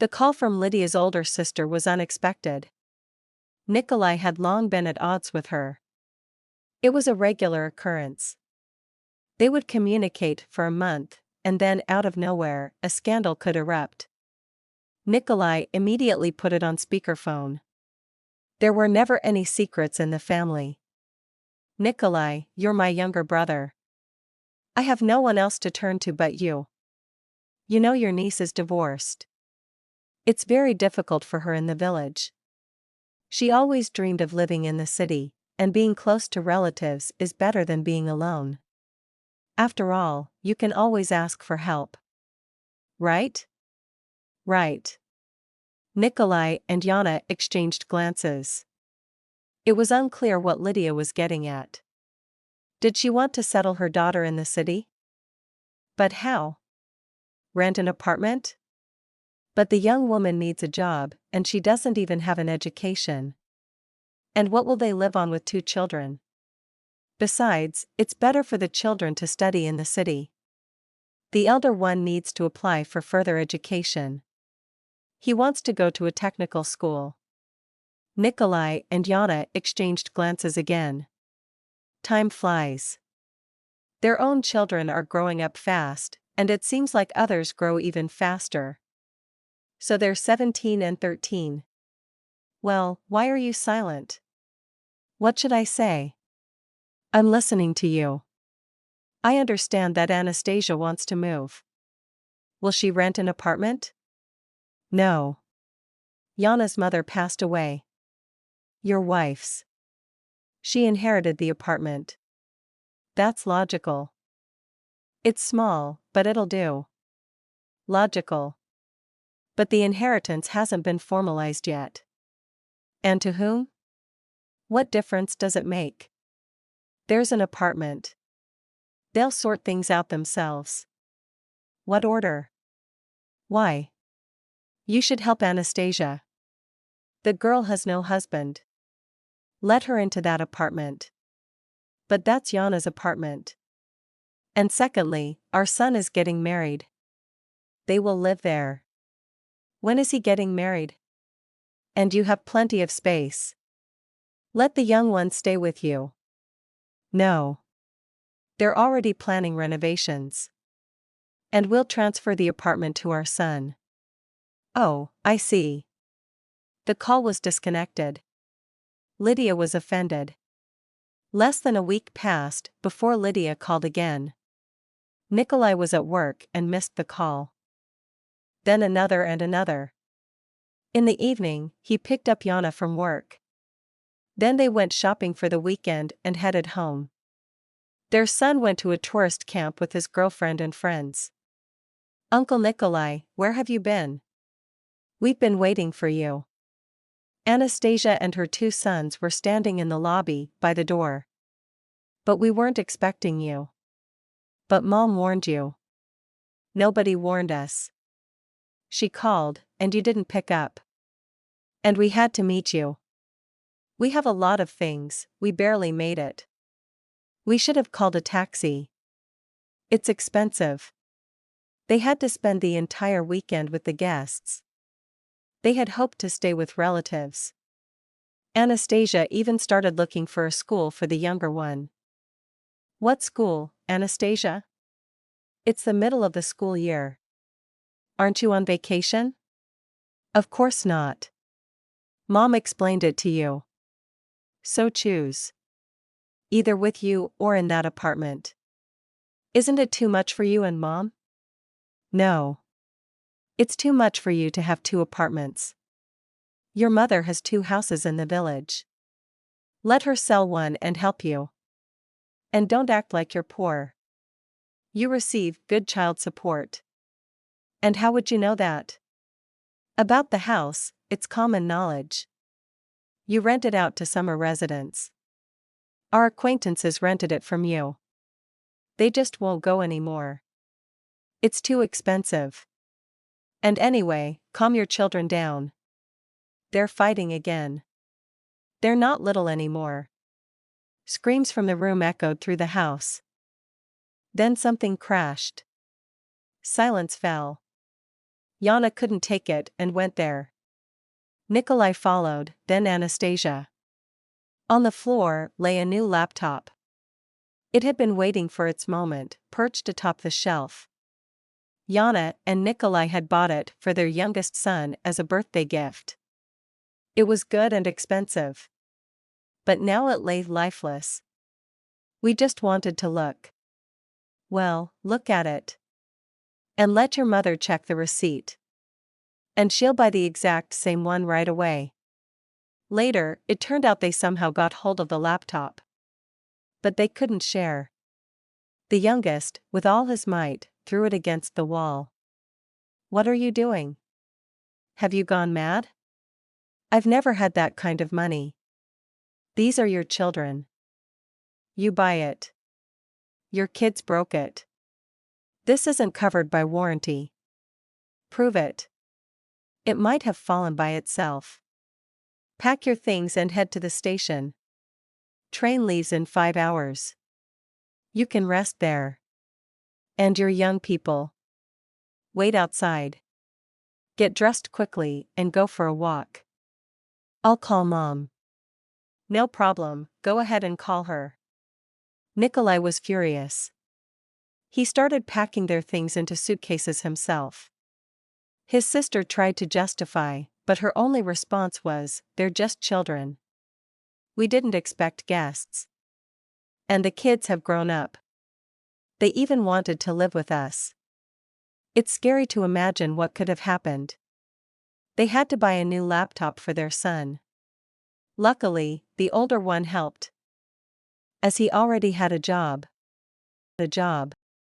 The call from Lydia's older sister was unexpected. Nikolay had long been at odds with her. It was a regular occurrence. They would communicate for a month, and then out of nowhere, a scandal could erupt. Nikolay immediately put it on speakerphone. There were never any secrets in the family. Nikolay, you're my younger brother. I have no one else to turn to but you. You know your niece is divorced. It's very difficult for her in the village. She always dreamed of living in the city, and being close to relatives is better than being alone. After all, you can always ask for help. Right? Right. Nikolay and Yana exchanged glances. It was unclear what Lydia was getting at. Did she want to settle her daughter in the city? But how? Rent an apartment? But the young woman needs a job, and she doesn't even have an education. And what will they live on with 2 children? Besides, it's better for the children to study in the city. The elder one needs to apply for further education. He wants to go to a technical school. Nikolay and Yana exchanged glances again. Time flies. Their own children are growing up fast, and it seems like others grow even faster. So they're 17 and 13. Well, why are you silent? What should I say? I'm listening to you. I understand that Anastasia wants to move. Will she rent an apartment? No. Yana's mother passed away. Your wife's. She inherited the apartment. That's logical. It's small, but it'll do. Logical. But the inheritance hasn't been formalized yet. And to whom? What difference does it make? There's an apartment. They'll sort things out themselves. What order? Why? You should help Anastasia. The girl has no husband. Let her into that apartment. But that's Yana's apartment. And secondly, our son is getting married. They will live there. When is he getting married? And you have plenty of space. Let the young one stay with you. No. They're already planning renovations. And we'll transfer the apartment to our son. Oh, I see. The call was disconnected. Lydia was offended. Less than a week passed before Lydia called again. Nikolay was at work and missed the call. Then another and another. In the evening, he picked up Yana from work. Then they went shopping for the weekend and headed home. Their son went to a tourist camp with his girlfriend and friends. Uncle Nikolay, where have you been? We've been waiting for you. Anastasia and her 2 sons were standing in the lobby, by the door. But we weren't expecting you. But Mom warned you. Nobody warned us. She called, and you didn't pick up. And we had to meet you. We have a lot of things, we barely made it. We should have called a taxi. It's expensive. They had to spend the entire weekend with the guests. They had hoped to stay with relatives. Anastasia even started looking for a school for the younger one. What school, Anastasia? It's the middle of the school year. Aren't you on vacation? Of course not. Mom explained it to you. So choose. Either with you or in that apartment. Isn't it too much for you and Mom? No. It's too much for you to have 2 apartments. Your mother has 2 houses in the village. Let her sell one and help you. And don't act like you're poor. You receive good child support. And how would you know that? About the house, it's common knowledge. You rent it out to summer residents. Our acquaintances rented it from you. They just won't go anymore. It's too expensive. And anyway, calm your children down. They're fighting again. They're not little anymore. Screams from the room echoed through the house. Then something crashed. Silence fell. Yana couldn't take it and went there. Nikolay followed, then Anastasia. On the floor lay a new laptop. It had been waiting for its moment, perched atop the shelf. Yana and Nikolay had bought it for their youngest son as a birthday gift. It was good and expensive. But now it lay lifeless. We just wanted to look. Well, look at it. And let your mother check the receipt. And she'll buy the exact same one right away. Later, it turned out they somehow got hold of the laptop. But they couldn't share. The youngest, with all his might, threw it against the wall. What are you doing? Have you gone mad? I've never had that kind of money. These are your children. You buy it. Your kids broke it. This isn't covered by warranty. Prove it. It might have fallen by itself. Pack your things and head to the station. Train leaves in 5 hours. You can rest there. And your young people. Wait outside. Get dressed quickly and go for a walk. I'll call Mom. No problem, go ahead and call her. Nikolay was furious. He started packing their things into suitcases himself. His sister tried to justify, but her only response was, "They're just children. We didn't expect guests. And the kids have grown up. They even wanted to live with us. It's scary to imagine what could have happened." They had to buy a new laptop for their son. Luckily, the older one helped, as he already had a job.